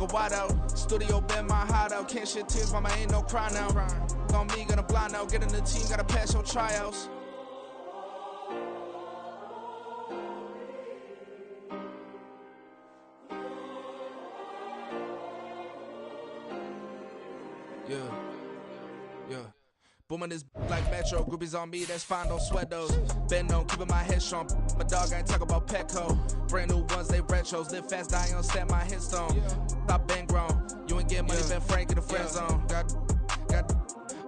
wide out. Studio been my hideout. Can't shed tears, mama ain't no cry now. On me, gonna blind out. Get in the team, gotta pass your tryouts. Yeah. Booming this like Metro, groupies on me, that's fine, don't sweat those. Been on, keeping my head strong. My dog ain't talk about Petco. Brand new ones, they retros. Live fast, die on set, my hit stone. Stop been grown. You ain't get money, been Frank in the friend zone.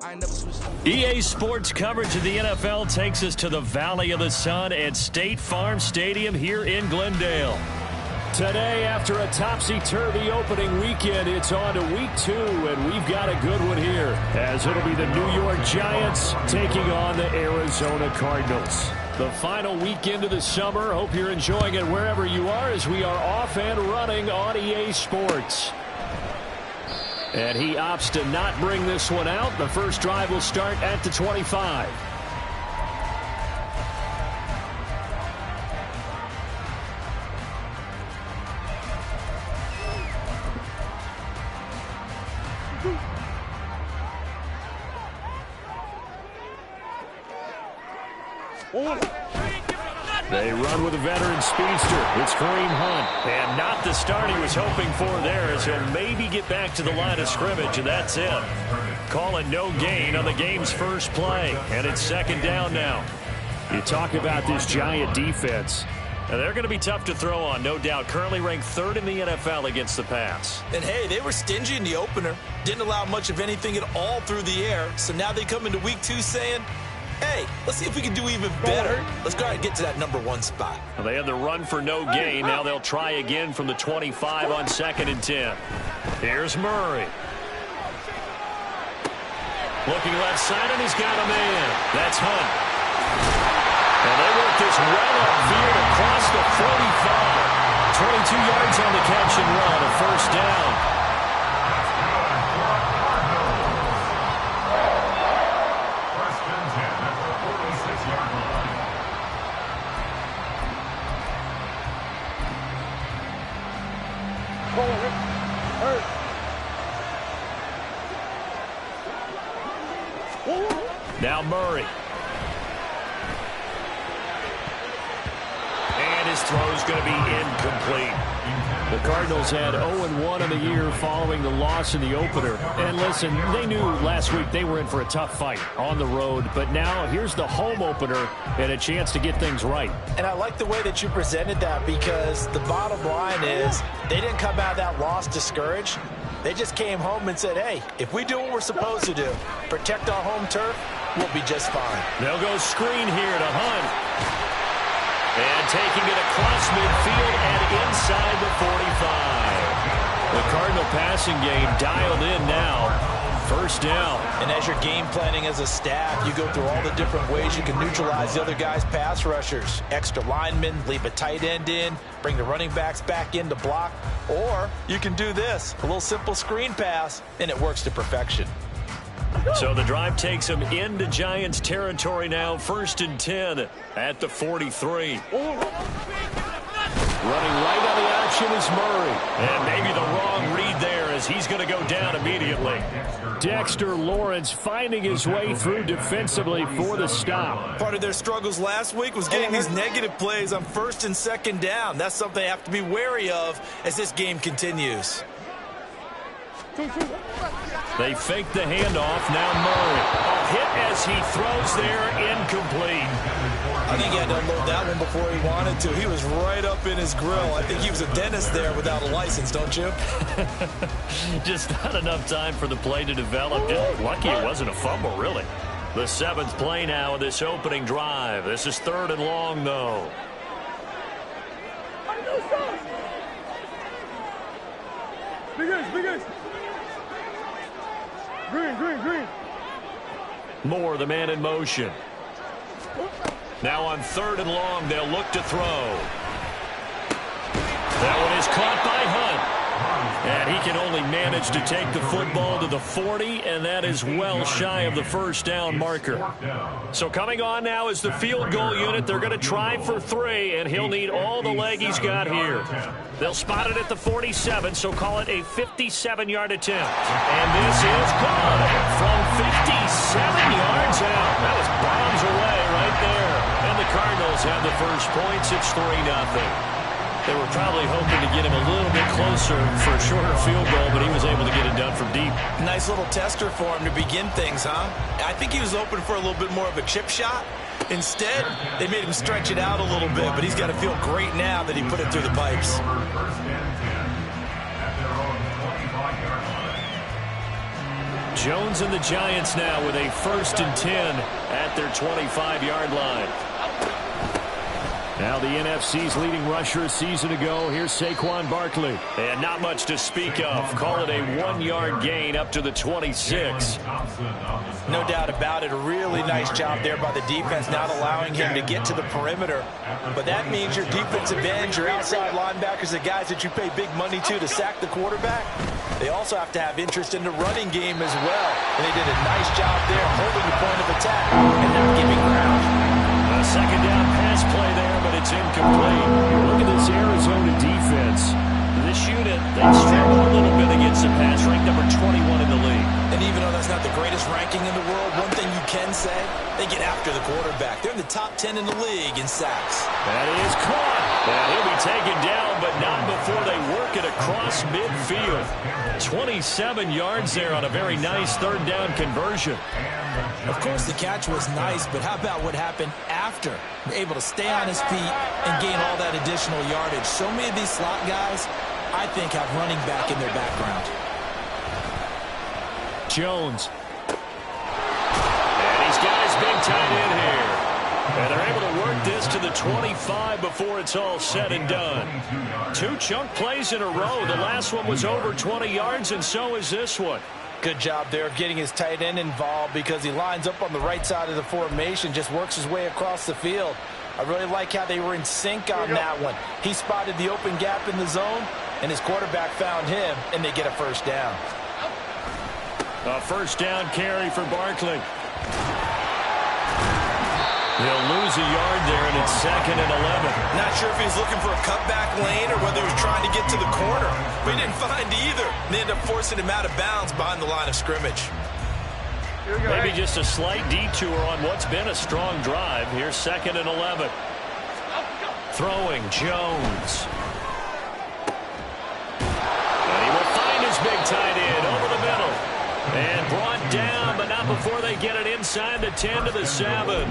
I ain't never switched. EA Sports coverage of the NFL takes us to the Valley of the Sun at State Farm Stadium here in Glendale. Today, after a topsy-turvy opening weekend, it's on to week 2, and we've got a good one here, as it'll be the New York Giants taking on the Arizona Cardinals. The final weekend of the summer. Hope you're enjoying it wherever you are, as we are off and running on EA Sports. And he opts to not bring this one out. The first drive will start at the 25. They run with a veteran speedster. It's Kareem Hunt. And not the start he was hoping for there, as he'll maybe get back to the line of scrimmage, and that's it. Calling no gain on the game's first play. And it's second down now. You talk about this Giant defense. Now, they're going to be tough to throw on, no doubt. Currently ranked 3rd in the NFL against the pass. And, hey, they were stingy in the opener. Didn't allow much of anything at all through the air. So now they come into week 2 saying, hey, let's see if we can do even better. Let's go ahead and get to that #1 spot. Well, they had the run for no gain. Now they'll try again from the 25 on 2nd and 10. Here's Murray. Looking left side, and he's got a man. That's Hunt. And they work this well upfield across the 45. 22 yards on the catch and run, a first down. Now Murray. And his throw's going to be incomplete. The Cardinals had 0-1 in the year following the loss in the opener. And listen, they knew last week they were in for a tough fight on the road. But now here's the home opener and a chance to get things right. And I like the way that you presented that, because the bottom line is they didn't come out of that loss discouraged. They just came home and said, hey, if we do what we're supposed to do, protect our home turf, we'll be just fine. They'll go screen here to Hunt. And taking it across midfield and inside the 45. The Cardinal passing game dialed in now. First down. And as you're game planning as a staff, you go through all the different ways you can neutralize the other guy's pass rushers. Extra linemen, leave a tight end in, bring the running backs back in to block. Or you can do this, a little simple screen pass, and it works to perfection. So the drive takes them into Giants territory now. 1st and 10 at the 43. Running right on the action is Murray. And maybe the wrong read there, as he's going to go down immediately. Dexter Lawrence finding his way through defensively for the stop. Part of their struggles last week was getting these negative plays on 1st and 2nd down. That's something they have to be wary of as this game continues. They fake the handoff. Now Murray. A hit as he throws there, incomplete. I think he had to unload that one before he wanted to. He was right up in his grill. I think he was a dentist there without a license, don't you? Just not enough time for the play to develop. Just lucky it wasn't a fumble, really. The 7th play now of this opening drive. This is 3rd and long, though. Big Green. Moore, the man in motion. Now on 3rd and long, they'll look to throw. That one is caught by Hunt. And he can only manage to take the football to the 40, and that is well shy of the first down marker. So coming on now is the field goal unit. They're going to try for 3, and he'll need all the leg he's got here. They'll spot it at the 47, so call it a 57-yard attempt. And this is good from 57 yards out. That was bombs away right there. And the Cardinals have the first points. It's 3-0. They were probably hoping to get him a little bit closer for a shorter field goal, but he was able to get it done from deep. Nice little tester for him to begin things, huh? I think he was open for a little bit more of a chip shot. Instead, they made him stretch it out a little bit, but he's got to feel great now that he put it through the pipes. Jones and the Giants now with a 1st and 10 at their 25-yard line. Now the NFC's leading rusher a season ago. Here's Saquon Barkley. And not much to speak of. Call it a 1-yard gain up to the 26. No doubt about it. A really nice job there by the defense, not allowing him to get to the perimeter. But that means your defensive ends, your outside linebackers, the guys that you pay big money to sack the quarterback, they also have to have interest in the running game as well. And they did a nice job there holding the point of attack and not giving ground. A second down pass play there, but it's incomplete. Look at this Arizona defense. This unit, they struggle a little bit against the pass, ranked number 21 in the league. And even though that's not the greatest ranking in the world, one thing you can say, they get after the quarterback. They're in the top 10 in the league in sacks. That is caught. And he'll be taken down, but not before they work it across midfield. 27 yards there on a very nice 3rd down conversion. Of course, the catch was nice, but how about what happened after? Able to stay on his feet and gain all that additional yardage. So many of these slot guys, I think, have running back in their background. Jones. And he's got his big tight end here. And they're able to work this to the 25 before it's all said and done. 2 chunk plays in a row. The last one was over 20 yards, and so is this one. Good job there of getting his tight end involved because he lines up on the right side of the formation, just works his way across the field. I really like how they were in sync on that one. He spotted the open gap in the zone, and his quarterback found him, and they get a 1st down. A 1st down carry for Barkley. He'll lose a yard there, and it's 2nd and 11. Not sure if he was looking for a cutback lane or whether he was trying to get to the corner. But he didn't find either. They ended up forcing him out of bounds behind the line of scrimmage. Maybe just a slight detour on what's been a strong drive. Here's 2nd and 11. Throwing, Jones. And he will find his big tight end over the middle. And brought down, but not before they get it inside the 10 to the 7.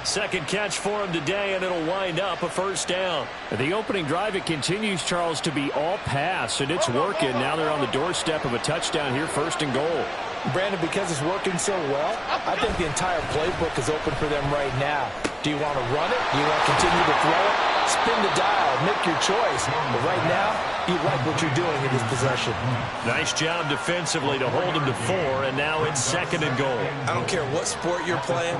2nd catch for him today, and it'll wind up a 1st down. The opening drive, it continues, Charles, to be all pass, and it's working. Now they're on the doorstep of a touchdown here, 1st and goal. Brandon, because it's working so well, I think the entire playbook is open for them right now. Do you want to run it? Do you want to continue to throw it? Spin the dial. Make your choice. But right now, you like what you're doing in this possession. Nice job defensively to hold him to 4, and now it's 2nd and goal. I don't care what sport you're playing.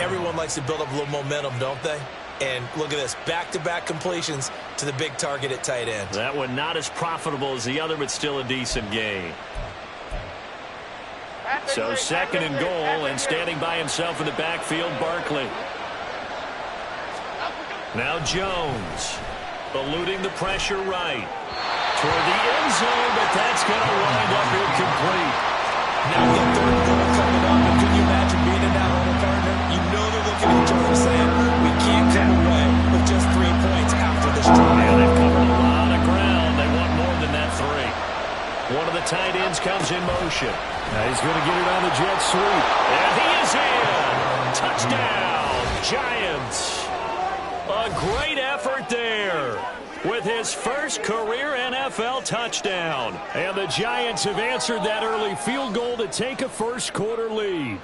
Everyone likes to build up a little momentum, don't they? And look at this, back-to-back completions to the big target at tight end. That one not as profitable as the other, but still a decent gain. So 2nd and goal, and standing by himself in the backfield, Barkley. Now Jones, eluding the pressure right. Toward the end zone, but that's going to wind up incomplete. Now the 3rd goal coming up, and can you imagine being in that home, partner? You know they're looking at each other saying, we can't come away with just 3 points after this drive. Yeah, they've covered a lot of ground. They want more than that 3. One of the tight ends comes in motion. Now he's going to get it on the jet sweep. And he is in. Touchdown, Giants. A great effort there with his first career NFL touchdown. And the Giants have answered that early field goal to take a 1st quarter lead.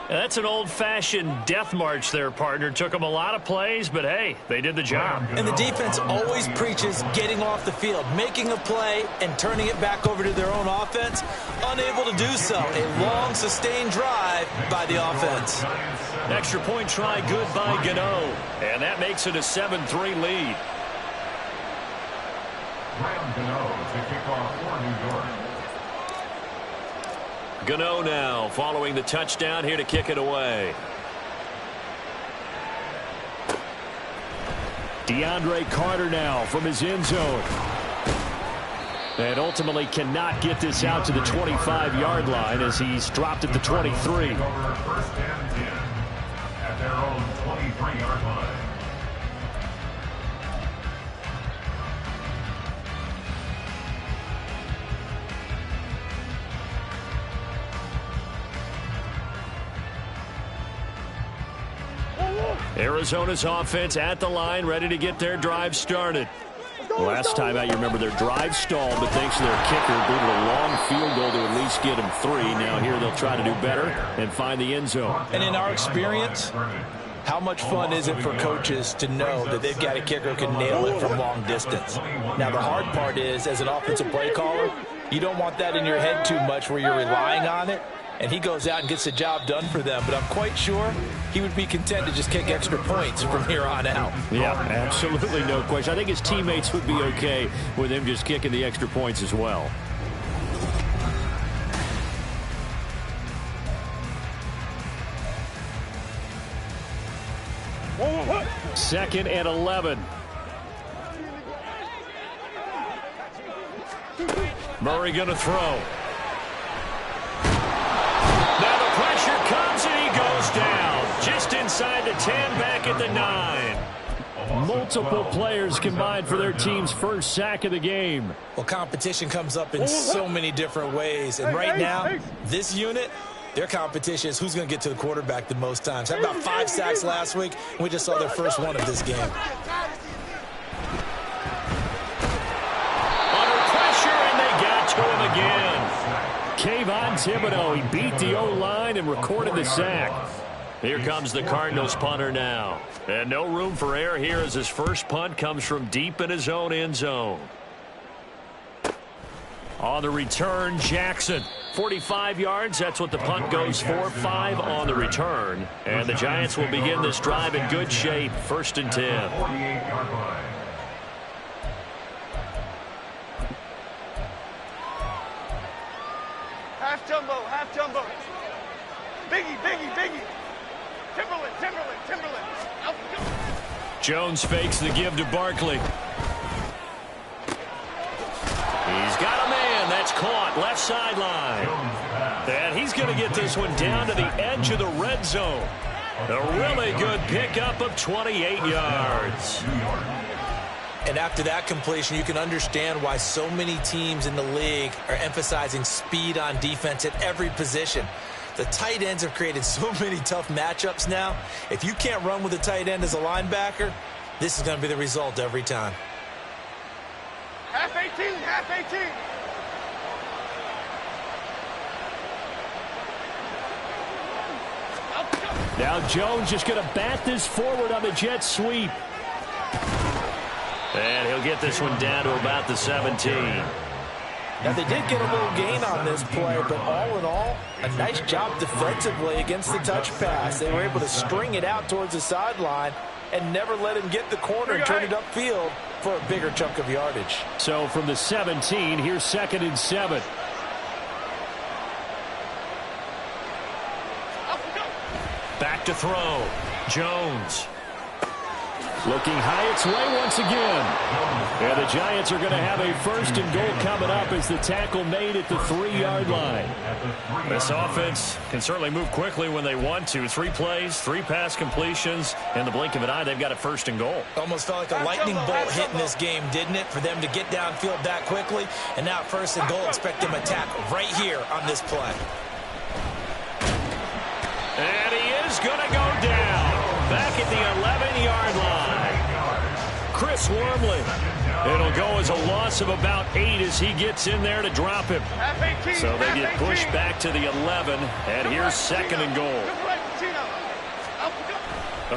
That's an old-fashioned death march there, partner. Took them a lot of plays, but hey, they did the job. And the defense always preaches getting off the field, making a play, and turning it back over to their own offense. Unable to do so. A long, sustained drive by the offense. Extra point try good by Gano. And that makes it a 7-3 lead. Gano now following the touchdown here to kick it away. DeAndre Carter now from his end zone. And ultimately cannot get this out to the 25-yard line as he's dropped at the 23. First and 10 at their own 23-yard line. Arizona's offense at the line, ready to get their drive started. Last time out, you remember their drive stalled, but thanks to their kicker, booted a long field goal to at least get them 3. Now here they'll try to do better and find the end zone. And in our experience, how much fun is it for coaches to know that they've got a kicker who can nail it from long distance? Now, the hard part is, as an offensive play caller, you don't want that in your head too much where you're relying on it. And he goes out and gets the job done for them. But I'm quite sure he would be content to just kick extra points from here on out. Yeah, absolutely no question. I think his teammates would be okay with him just kicking the extra points as well. Second and 11. Murray going to throw. Now the pressure comes and he goes down. Just inside the 10, back at the 9. Multiple players combined for their team's first sack of the game. Well, competition comes up in so many different ways. And right now, this unit, their competition is who's going to get to the quarterback the most times. Had about 5 sacks last week, and we just saw their first one of this game. Under pressure, and they got to him again. Kayvon Thibodeaux, he beat the O-line and recorded the sack. Here comes the Cardinals punter now. And no room for error here as his first punt comes from deep in his own end zone. On the return, Jackson. 45 yards, that's what the punt goes for. 5 on the return. And the Giants will begin this drive in good shape. 1st and 10. 48-yard line. Half jumbo, half jumbo. Biggie, biggie, biggie. Timberland, Timberland, Timberland. Out we go. Jones fakes the give to Barkley. He's got a man. That's caught. Left sideline. And he's going to get this one down to the edge of the red zone. A really good pickup of 28 yards. And after that completion, you can understand why so many teams in the league are emphasizing speed on defense at every position. The tight ends have created so many tough matchups now. If you can't run with a tight end as a linebacker, this is going to be the result every time. Half 18, half 18. Out we go. Now Jones just going to bat this forward on the jet sweep. And he'll get this one down to about the 17. Now, they did get a little gain on this play, but all in all, a nice job defensively against the touch pass. They were able to string it out towards the sideline and never let him get the corner and turn it upfield for a bigger chunk of yardage. So from the 17, here's 2nd and 7. Back to throw. Jones. Looking high its way once again. And the Giants are going to have a 1st and goal coming up as the tackle made at the 3-yard line. This offense can certainly move quickly when they want to. 3 plays, 3 pass completions. In the blink of an eye, they've got a 1st and goal. Almost felt like a lightning bolt hit in this game, didn't it? For them to get downfield that quickly. And now 1st and goal, expect them to tackle right here on this play. And he is going to go down. Back at the 11-yard line. Chris Wormley. It'll go as a loss of about 8 as he gets in there to drop him. So they get pushed back to the 11, and here's 2nd and goal.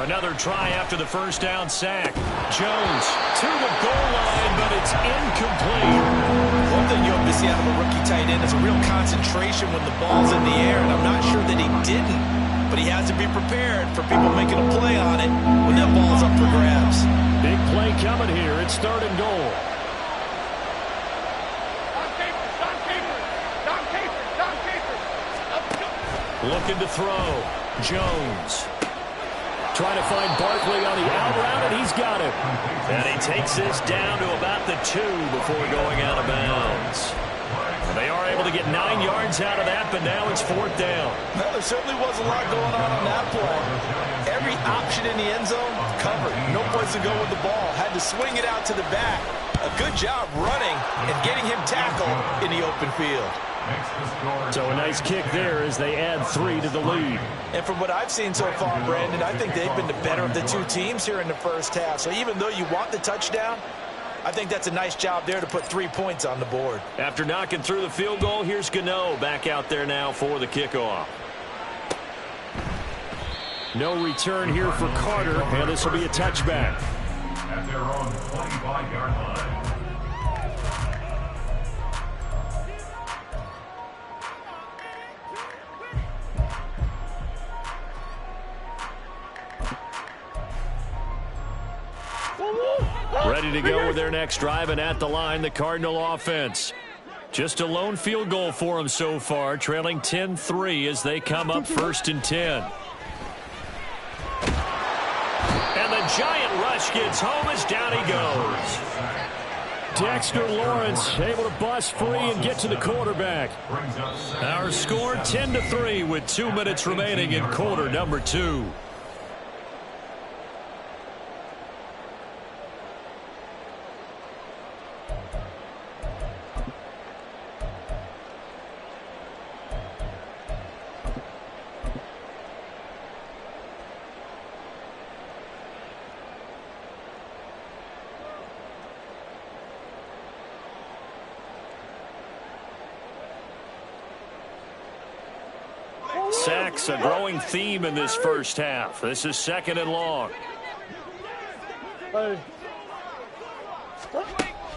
Another try after the first down sack. Jones to the goal line, but it's incomplete. One thing you hope to see out of a rookie tight end is a real concentration when the ball's in the air, and I'm not sure that he didn't. But he has to be prepared for people making a play on it when that ball's up for grabs. Big play coming here. It's 3rd and goal. Looking to throw. Jones. Trying to find Barkley on the out route, and he's got it. And he takes this down to about the 2 before going out of bounds. They are able to get 9 yards out of that, but now it's 4th down. Well, there certainly was a lot going on that play. Every option in the end zone covered. No place to go with the ball. Had to swing it out to the back. A good job running and getting him tackled in the open field. So a nice kick there as they add 3 to the lead. And from what I've seen so far, Brandon, I think they've been the better of the two teams here in the first half. So even though you want the touchdown, I think that's a nice job there to put 3 points on the board. After knocking through the field goal, here's Gano back out there now for the kickoff. No return here for Carter, and this will be a touchback. At their own 25-yard line. Ready to go with their next drive, and at the line, the Cardinal offense. Just a lone field goal for them so far, trailing 10-3 as they come up 1st and 10. And the giant rush gets home as down he goes. Dexter Lawrence able to bust free and get to the quarterback. Our score 10-3 with 2 minutes remaining in quarter number 2. Sacks, a growing theme in this first half. This is 2nd and long.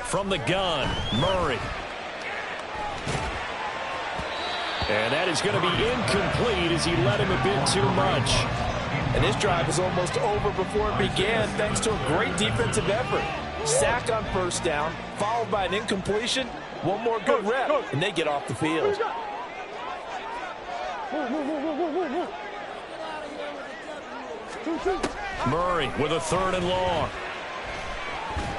From the gun, Murray. And that is going to be incomplete as he led him a bit too much. And this drive was almost over before it began thanks to a great defensive effort. Sack on 1st down, followed by an incompletion. One more good rep, and they get off the field. Murray with a 3rd and long.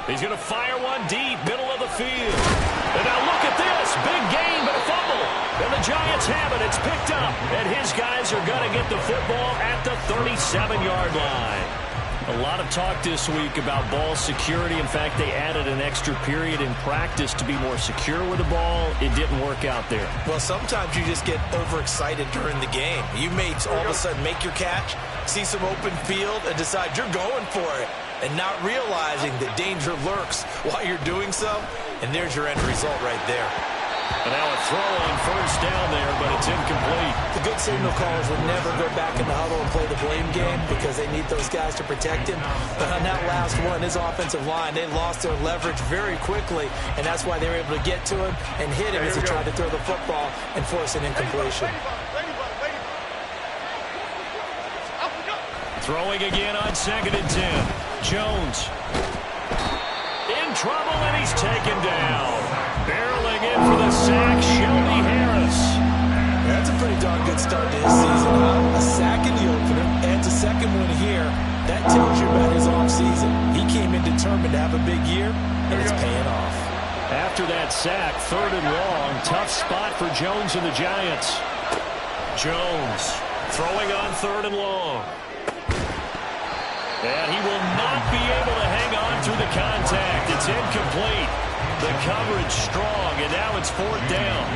He's going to fire one deep, middle of the field. And now look at this. Big gain, but a fumble. And the Giants have it. It's picked up. And his guys are going to get the football at the 37-yard line. A lot of talk this week about ball security. In fact, they added an extra period in practice to be more secure with the ball. It didn't work out there. Well, sometimes you just get overexcited during the game. You may all of a sudden make your catch, see some open field, and decide you're going for it, and not realizing that danger lurks while you're doing so. And there's your end result right there. And now a throw on 1st down there, but it's incomplete. The good signal callers would never go back in the huddle and play the blame game because they need those guys to protect him. But on that last one, his offensive line, they lost their leverage very quickly, and that's why they were able to get to him and hit him as he tried to throw the football and force an incompletion. Throwing again on 2nd and 10. Jones. In trouble, and he's taken down. Barreling in for the sack, Shelby Harris. That's a pretty darn good start to his season, huh? A sack in the opener, and a 2nd one here. That tells you about his offseason. He came in determined to have a big year, and it's paying off. After that sack, 3rd and long. Tough spot for Jones and the Giants. Jones throwing on 3rd and long. And he will not be able to hang on through the contact. It's incomplete. The coverage strong, and now it's 4th down.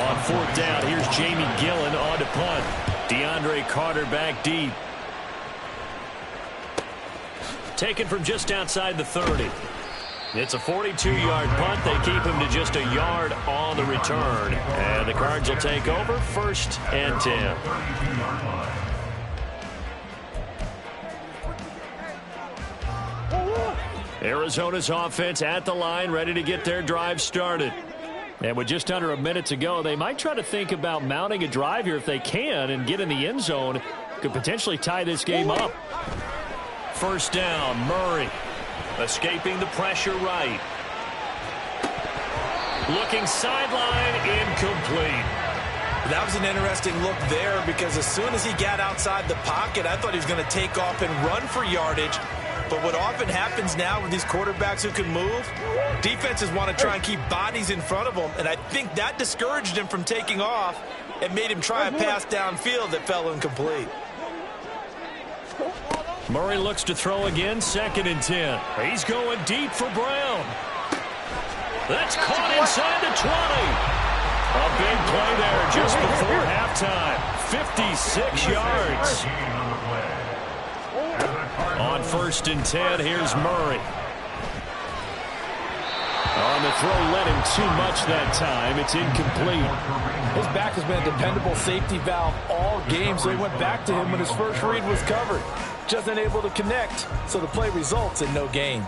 On 4th down, here's Jamie Gillen on to punt. DeAndre Carter back deep. Taken from just outside the 30. It's a 42-yard punt. They keep him to just a yard on the return. And the Cards will take over 1st and 10. Arizona's offense at the line, ready to get their drive started. And with just under a minute to go, they might try to think about mounting a drive here if they can and get in the end zone. Could potentially tie this game up. 1st down, Murray. Escaping the pressure right. Looking sideline, incomplete. That was an interesting look there because as soon as he got outside the pocket, I thought he was going to take off and run for yardage. But what often happens now with these quarterbacks who can move, defenses want to try and keep bodies in front of them, and I think that discouraged him from taking off and made him try a pass downfield that fell incomplete. Murray looks to throw again, 2nd and 10. He's going deep for Brown. That's caught inside the 20. A big play there just before halftime. 56 yards. On 1st and 10, here's Murray. On the throw, led him too much that time. It's incomplete. His back has been a dependable safety valve all game, so he went back to him when his first read was covered. Just unable to connect, so the play results in no gain.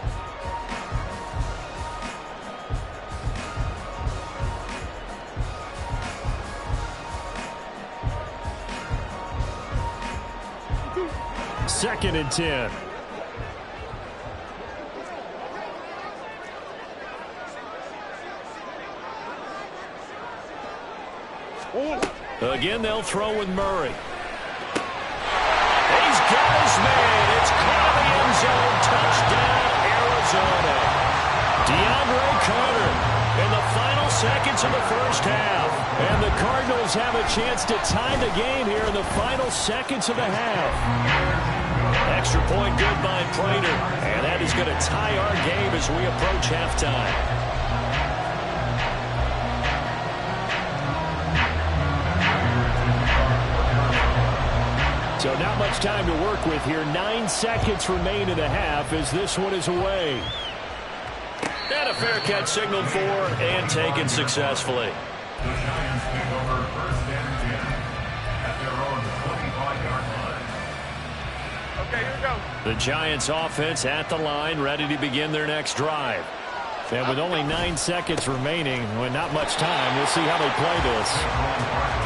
Second and 10. Again, they'll throw with Murray. He's got his man. It's caught in the end zone. Touchdown, Arizona. DeAndre Carter in the final seconds of the first half. And the Cardinals have a chance to tie the game here in the final seconds of the half. Extra point good by Prater. And that is going to tie our game as we approach halftime. So not much time to work with here. 9 seconds remain in the half as this one is away. And a fair catch signaled for and taken successfully. The Giants take over 1st and 10 at their own 25-yard line. Okay, here we go. The Giants offense at the line, ready to begin their next drive. And with only 9 seconds remaining, with not much time, we'll see how they play this.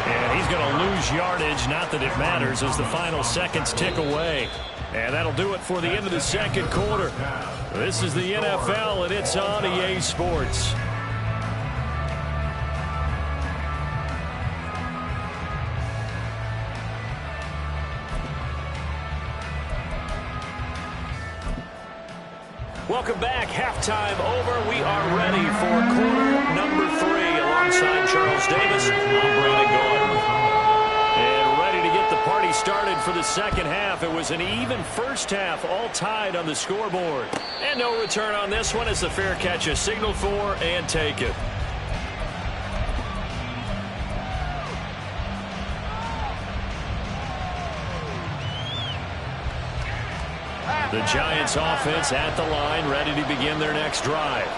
And he's going to lose yardage, not that it matters, as the final seconds tick away. And that'll do it for the end of the second quarter. This is the NFL, and it's on EA Sports. Welcome back. Halftime over. We are ready for quarter number 3. Alongside Charles Davis, I'm Brandon Gordon. And ready to get the party started for the second half. It was an even first half, all tied on the scoreboard. And no return on this one as the fair catch is signaled for and taken. The Giants offense at the line, ready to begin their next drive.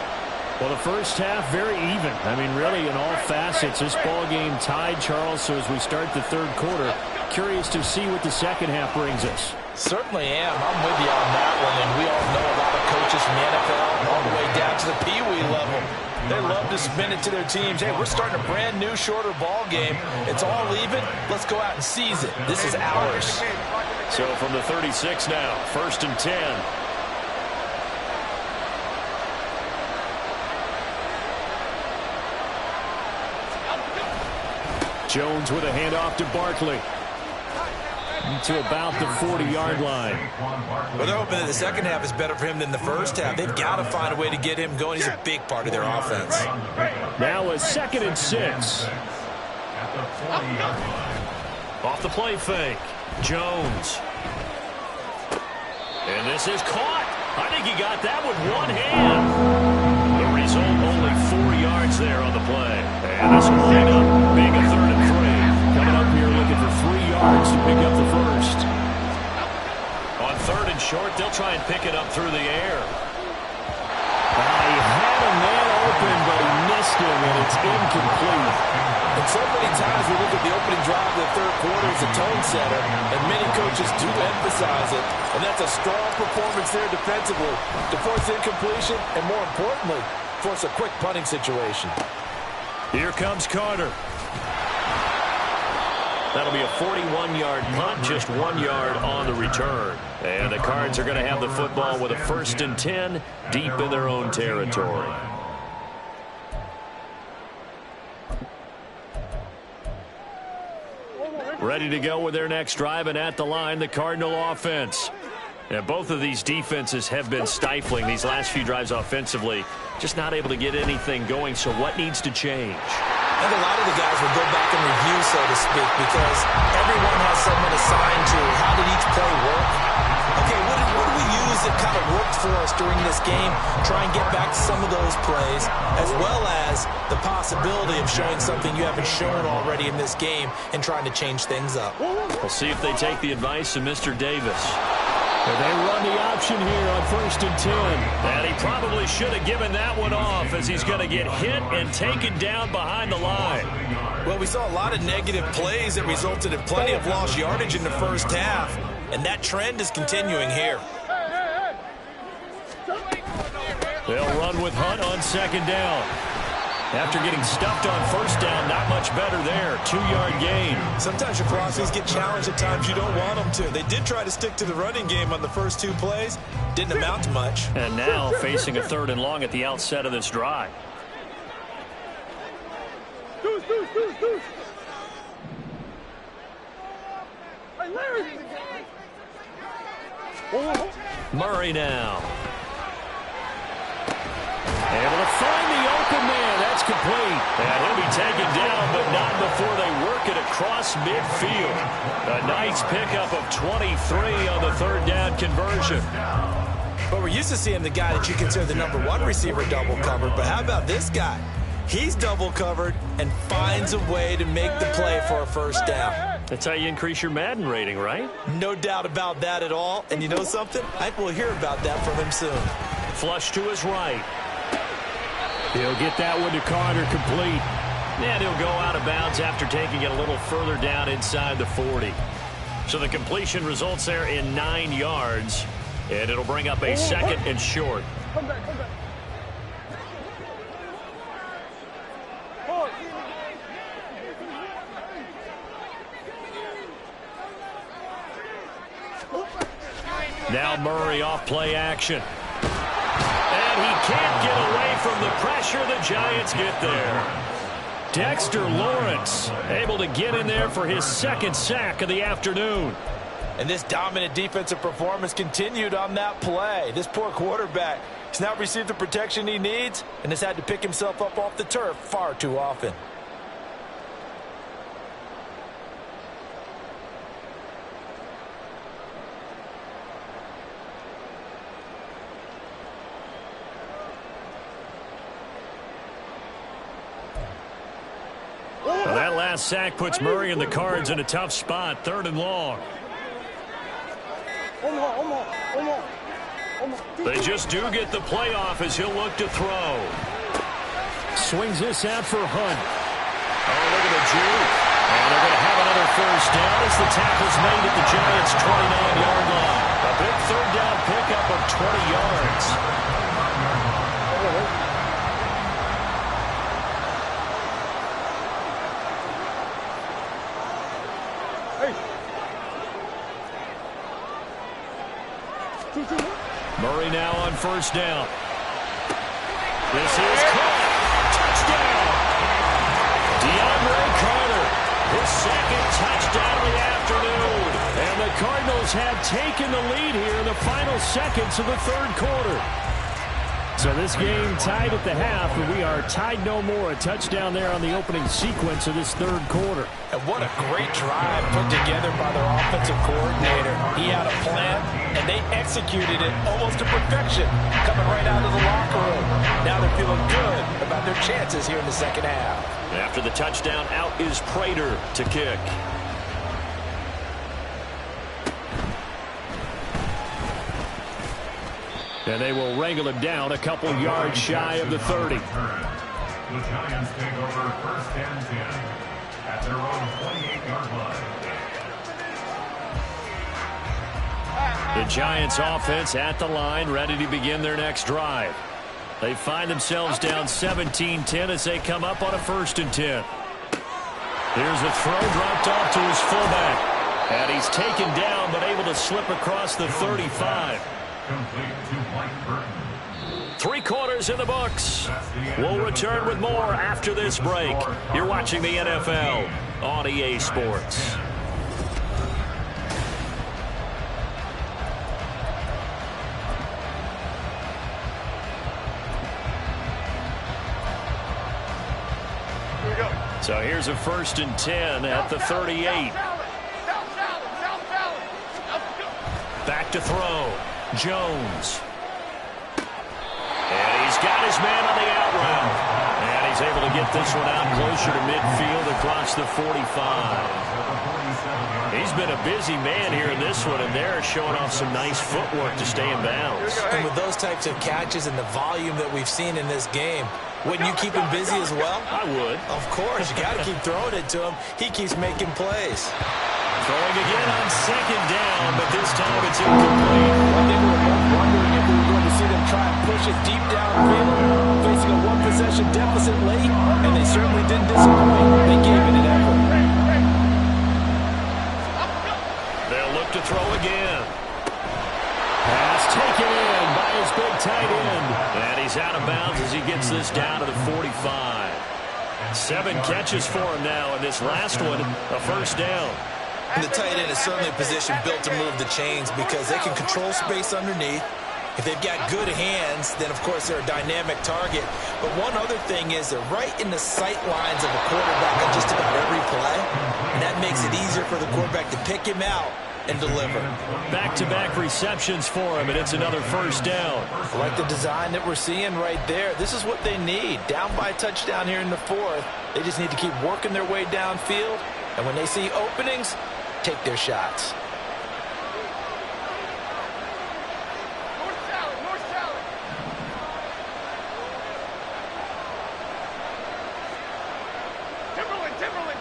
Well, the first half, very even. I mean, really, in all facets, this ball game tied, Charles. So as we start the third quarter, curious to see what the second half brings us. Certainly am. I'm with you on that one. And we all know a lot of coaches from the NFL all the way down to the Pee-wee level. They love to spin it to their teams. Hey, we're starting a brand new, shorter ball game. It's all even. Let's go out and seize it. This is ours. So from the 36 now, 1st and 10. Jones with a handoff to Barkley. To about the 40-yard line. Well, they're hoping that the second half is better for him than the first half. They've got to find a way to get him going. He's a big part of their offense. Now a 2nd and 6. Off the play fake. Jones. And this is caught. I think he got that with one hand. The result, only 4 yards there on the play. And this will wind up being a 3rd and 3. Coming up here looking for 3 yards to pick up the first. On 3rd and short, they'll try and pick it up through the air. He had a man open, but he missed him, and it's incomplete. And so many times we look at the opening drive of the third quarter as a tone setter, and many coaches do emphasize it. And that's a strong performance there defensively to force incompletion and, more importantly, force a quick punting situation. Here comes Carter. That'll be a 41-yard punt, just 1 yard on the return. And the Cards are going to have the football with a 1st and 10 deep in their own territory. ready to go with their next drive, and at the line, the Cardinal offense. And both of these defenses have been stifling these last few drives offensively, just not able to get anything going. So what needs to change? I think a lot of the guys will go back and review, so to speak, because everyone has someone assigned to how did each play work. Okay, what did we use that kind of worked for us during this game? Try and get back to some of those plays, as well as the possibility of showing something you haven't shown already in this game and trying to change things up. We'll see if they take the advice of Mr. Davis. And they run the option here on 1st and 10. And he probably should have given that one off, as he's going to get hit and taken down behind the line. Well, we saw a lot of negative plays that resulted in plenty of lost yardage in the first half, and that trend is continuing here. They'll run with Hunt on 2nd down. After getting stuffed on 1st down, not much better there. 2-yard gain. Sometimes your philosophies get challenged at times you don't want them to. They did try to stick to the running game on the first 2 plays. Didn't amount to much. And now facing a 3rd and long at the outset of this drive. Murray now. Able to find the open man. That's complete. And he'll be taken down, but not before they work it across midfield. A nice pickup of 23 on the 3rd down conversion. But we're used to seeing the guy that you consider the #1 receiver double covered. But how about this guy? He's double covered and finds a way to make the play for a 1st down. That's how you increase your Madden rating, right? No doubt about that at all. And you know something? I think we'll hear about that from him soon. Flush to his right. He'll get that one to Carter, complete. And he'll go out of bounds after taking it a little further down inside the 40. So the completion results there in 9 yards. And it'll bring up a 2nd and short. Come back, come back. Now Murray off play action. And he can't get away from the pressure. The Giants get there. Dexter Lawrence able to get in there for his 2nd sack of the afternoon. And this dominant defensive performance continued on that play. This poor quarterback has now received the protection he needs and has had to pick himself up off the turf far too often. Well, that last sack puts Murray and the Cards in a tough spot. 3rd and long. They just do get the playoff as he'll look to throw. Swings this out for Hunt. Oh, look at the juke. And they're going to have another 1st down as the tackle's made at the Giants' 29-yard line. A big 3rd down pickup of 20 yards. Murray now on 1st down. This is caught. Touchdown. DeAndre Carter, his 2nd touchdown of the afternoon. And the Cardinals have taken the lead here in the final seconds of the 3rd quarter. So this game tied at the half, and we are tied no more. A touchdown there on the opening sequence of this 3rd quarter. And what a great drive put together by their offensive coordinator. He had a plan, and they executed it almost to perfection, coming right out of the locker room. Now they're feeling good about their chances here in the 2nd half. After the touchdown, out is Prater to kick. And they will wrangle him down a couple yards shy of the 30. The Giants take over 1st and 10 at their own 28-yard line. The Giants offense at the line, ready to begin their next drive. They find themselves down 17-10 as they come up on a 1st and 10. Here's a throw dropped off to his fullback. And he's taken down but able to slip across the 35. Complete to Mike Burton. 3 quarters in the books. We'll return with more after this break. You're watching the NFL on EA Sports. So here's a 1st and 10 at the 38. Back to throw. Jones. And he's got his man on the out route. And he's able to get this one out closer to midfield across the 45. He's been a busy man here in this one, and they're showing off some nice footwork to stay in bounds. And with those types of catches and the volume that we've seen in this game, wouldn't you keep him busy as well? I would. Of course. You got to keep throwing it to him. He keeps making plays. Throwing again on 2nd down, but this time it's incomplete. Well, they were both wondering if we were going to see them try and push it deep downfield, facing a one-possession deficit late, and they certainly didn't disappoint. They gave it an effort. They'll look to throw again. Pass taken in by his big tight end. And he's out of bounds as he gets this down to the 45. 7 catches for him now, and this last one, a 1st down. And the tight end is certainly a position built to move the chains because they can control space underneath. If they've got good hands, then, of course, they're a dynamic target. But one other thing is they're right in the sight lines of a quarterback on just about every play, and that makes it easier for the quarterback to pick him out and deliver. Back-to-back receptions for him, and it's another 1st down. I like the design that we're seeing right there. This is what they need. Down by a touchdown here in the 4th. They just need to keep working their way downfield, and when they see openings, take their shots. North salad. Timberland.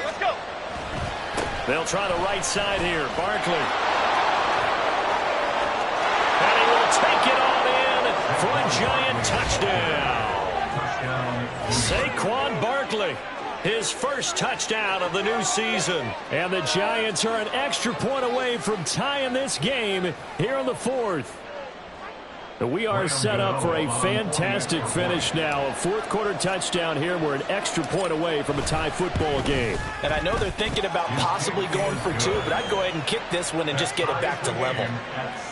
Let's go. They'll try the right side here. Barkley. And he will take it on in for a giant touchdown. Saquon Barkley. His first touchdown of the new season. And the Giants are an extra point away from tying this game here in the 4th. We are set up for a fantastic finish now. A 4th quarter touchdown here. We're an extra point away from a tie football game. And I know they're thinking about possibly going for 2, but I'd go ahead and kick this one and just get it back to level.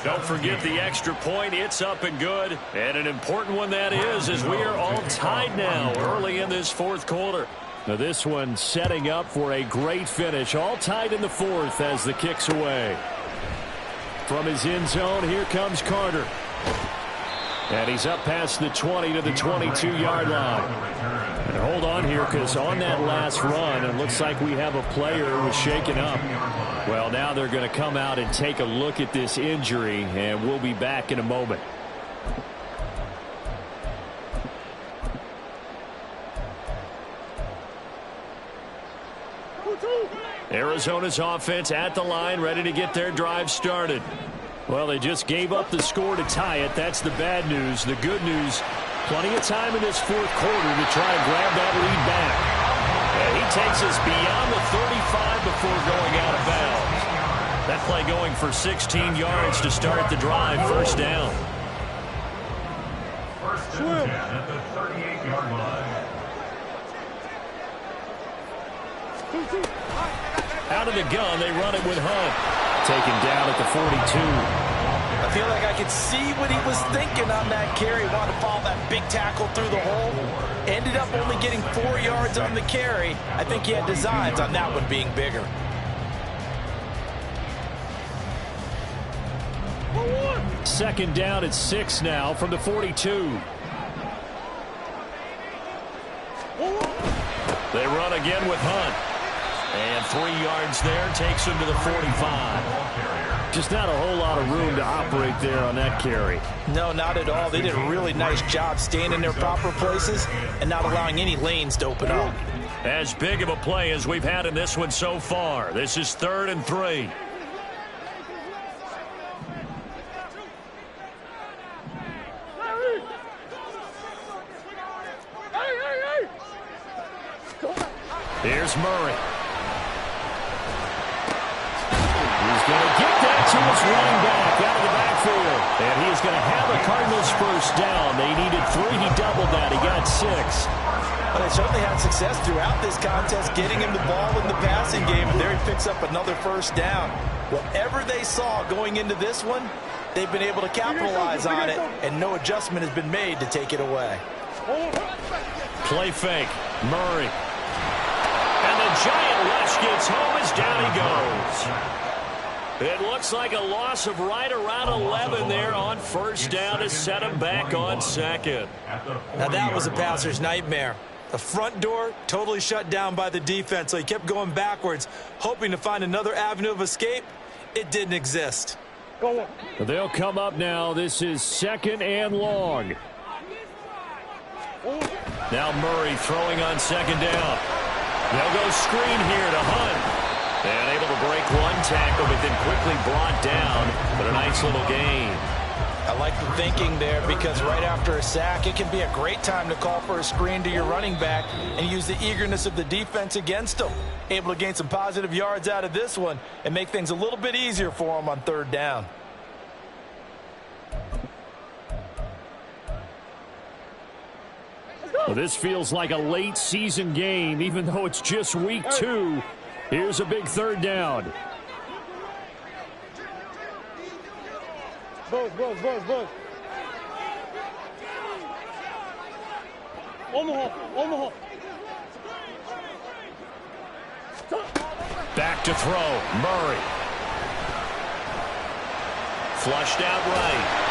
Don't forget the extra point. It's up and good. And an important one that is, as we are all tied now early in this 4th quarter. Now this one setting up for a great finish. All tied in the 4th as the kick's away. From his end zone, here comes Carter. And he's up past the 20 to the 22-yard line. And hold on here, because on that last run, it looks like we have a player who was shaken up. Well, now they're going to come out and take a look at this injury, and we'll be back in a moment. Arizona's offense at the line, ready to get their drive started. Well, they just gave up the score to tie it. That's the bad news. The good news, plenty of time in this 4th quarter to try and grab that lead back. And he takes us beyond the 35 before going out of bounds. That play going for 16 yards to start the drive. 1st down. 1st and 10 at the 38-yard line. Out of the gun, they run it with Hunt. Taken down at the 42. I feel like I could see what he was thinking on that carry. Wanted to follow that big tackle through the hole. Ended up only getting 4 yards on the carry. I think he had designs on that one being bigger. Second down at 6 now from the 42. They run again with Hunt. And 3 yards there takes him to the 45. Just not a whole lot of room to operate there on that carry. No, not at all. They did a really nice job staying in their proper places and not allowing any lanes to open up. As big of a play as we've had in this one so far. This is 3rd and 3. Here's Murray. He's going to get that to his running back out of the backfield. And he's going to have the Cardinals 1st down. They needed 3. He doubled that. He got 6. But they certainly had success throughout this contest, getting him the ball in the passing game. And there he picks up another 1st down. Whatever they saw going into this one, they've been able to capitalize on it, and no adjustment has been made to take it away. Play fake. Murray. And the giant rush gets home as down he goes. It looks like a loss of right around 11 there on first down to set him back on second. Now that was a passer's nightmare. The front door totally shut down by the defense, so he kept going backwards, hoping to find another avenue of escape. It didn't exist. They'll come up now. This is 2nd and long. Now Murray throwing on 2nd down. They'll go screen here to Hunt. And able to break one tackle, but then quickly brought down. But a nice little gain. I like the thinking there, because right after a sack, it can be a great time to call for a screen to your running back and use the eagerness of the defense against them. Able to gain some positive yards out of this one and make things a little bit easier for them on 3rd down. Well, this feels like a late season game, even though it's just week 2. Here's a big 3rd down. Buzz. Omaha. Back to throw. Murray. Flushed out right.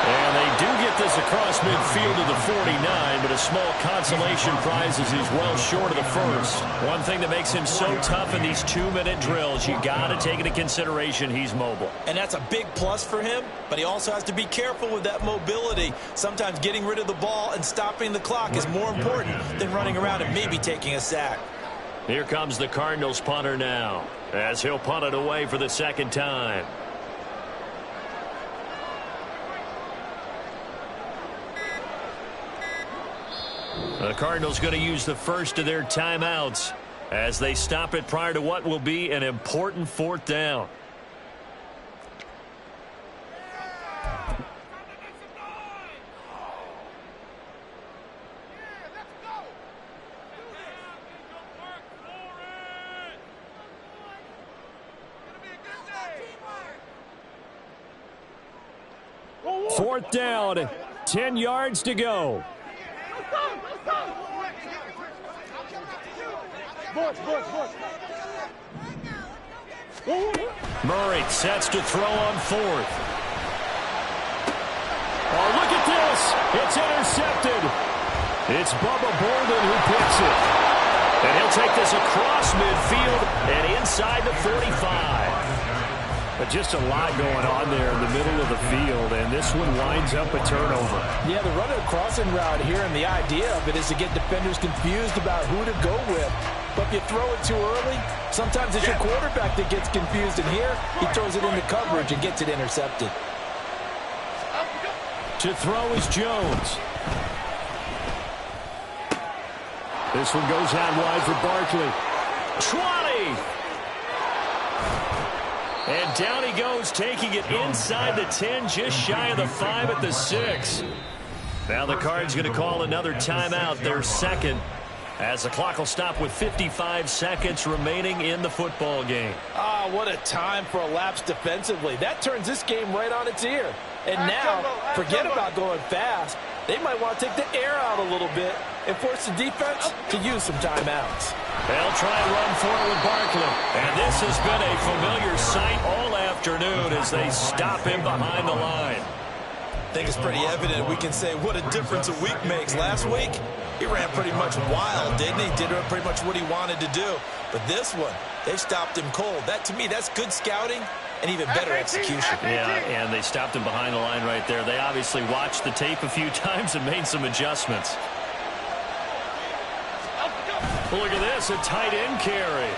And they do get this across midfield to the 49, but a small consolation prize as he's well short of the first. One thing that makes him so tough in these 2-minute drills, you got to take into consideration he's mobile. And that's a big plus for him, but he also has to be careful with that mobility. Sometimes getting rid of the ball and stopping the clock is more important than running around and maybe taking a sack. Here comes the Cardinals punter now, as he'll punt it away for the 2nd time. The Cardinals going to use the first of their timeouts as they stop it prior to what will be an important 4th down. Fourth down, 10 yards to go. Murray sets to throw on 4th. Oh, look at this. It's intercepted. It's Bubba Borden who picks it. And he'll take this across midfield and inside the 45. But just a lot going on there in the middle of the field, and this one winds up a turnover. Yeah, the running crossing route here, and the idea of it is to get defenders confused about who to go with. But if you throw it too early, sometimes it's your quarterback that gets confused, and here he throws it into coverage and gets it intercepted. To throw is Jones. This one goes out wide for Barkley. 20! And down he goes, taking it inside the 10, just shy of the 5 at the 6. Now the Cards going to call another timeout, their 2nd, as the clock will stop with 55 seconds remaining in the football game. Ah, what a time for a lapse defensively. That turns this game right on its ear. And now, forget about going fast. They might want to take the air out a little bit and force the defense to use some timeouts. They'll try and run for it with Barkley. And this has been a familiar sight all afternoon as they stop him behind the line. I think it's pretty evident. We can say what a difference a week makes. Last week, he ran pretty much wild, didn't he? Did pretty much what he wanted to do. But this one, they stopped him cold. That, to me, that's good scouting and even better execution. Yeah, and they stopped him behind the line right there. They obviously watched the tape a few times and made some adjustments. Look at this, a tight end carry.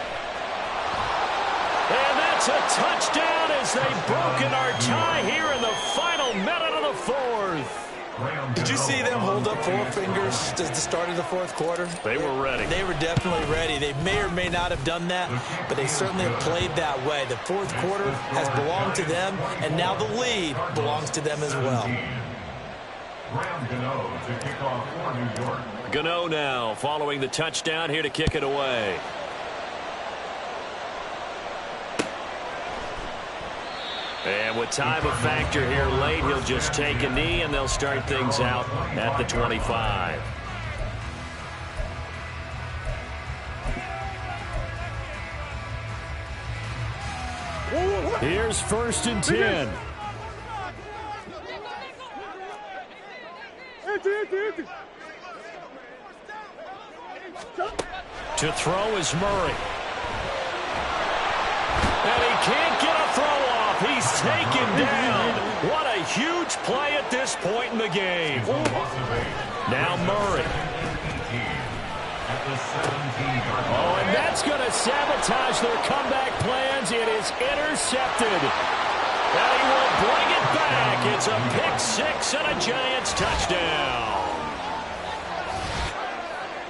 And that's a touchdown as they've broken our tie here in the final minute of the 4th. Did you see them hold up 4 fingers at the start of the 4th quarter? They were ready. They were definitely ready. They may or may not have done that, but they certainly have played that way. The 4th quarter has belonged to them, and now the lead belongs to them as well. Graham Gano to kick off for New York. Gano now following the touchdown here to kick it away. And with time a factor here late, he'll just take a knee and they'll start things out at the 25. Here's 1st and 10. To throw is Murray. And he can't get a throw off. He's taken down. What a huge play at this point in the game. Now Murray. Oh, and that's going to sabotage their comeback plans. It is intercepted. And he will bring it back. It's a pick-6 and a Giants touchdown.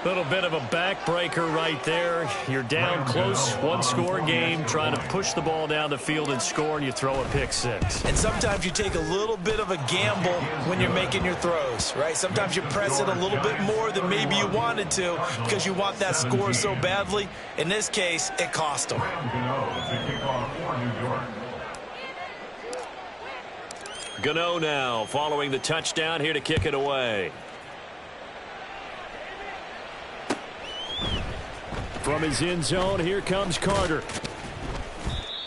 Little bit of a backbreaker right there. You're down close, one-score game, trying to push the ball down the field and score, and you throw a pick-6. And sometimes you take a little bit of a gamble when you're making your throws, right? Sometimes you press it a little bit more than maybe you wanted to because you want that score so badly. In this case, it cost them. Gano now following the touchdown here to kick it away. From his end zone, here comes Carter.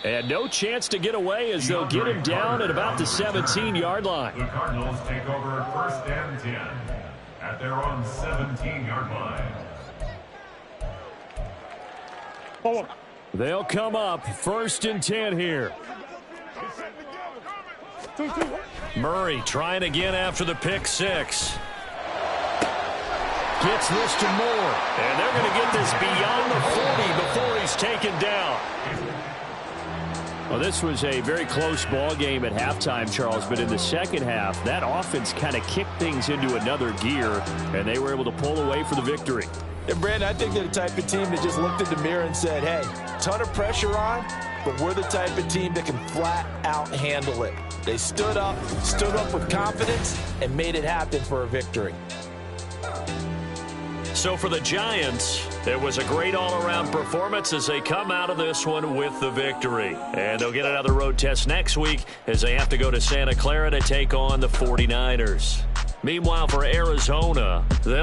And no chance to get away as they'll get him down at about the 17-yard line. The Cardinals take over 1st and 10 at their own 17-yard line. They'll come up 1st and 10 here. Murray trying again after the pick-6. Gets this to Moore. And they're going to get this beyond the 40 before he's taken down. Well, this was a very close ball game at halftime, Charles, but in the second half, that offense kind of kicked things into another gear, and they were able to pull away for the victory. And, Brandon, I think they're the type of team that just looked in the mirror and said, hey, ton of pressure on, but we're the type of team that can flat out handle it. They stood up with confidence, and made it happen for a victory. So for the Giants, it was a great all-around performance as they come out of this one with the victory. And they'll get another road test next week as they have to go to Santa Clara to take on the 49ers. Meanwhile, for Arizona, they'll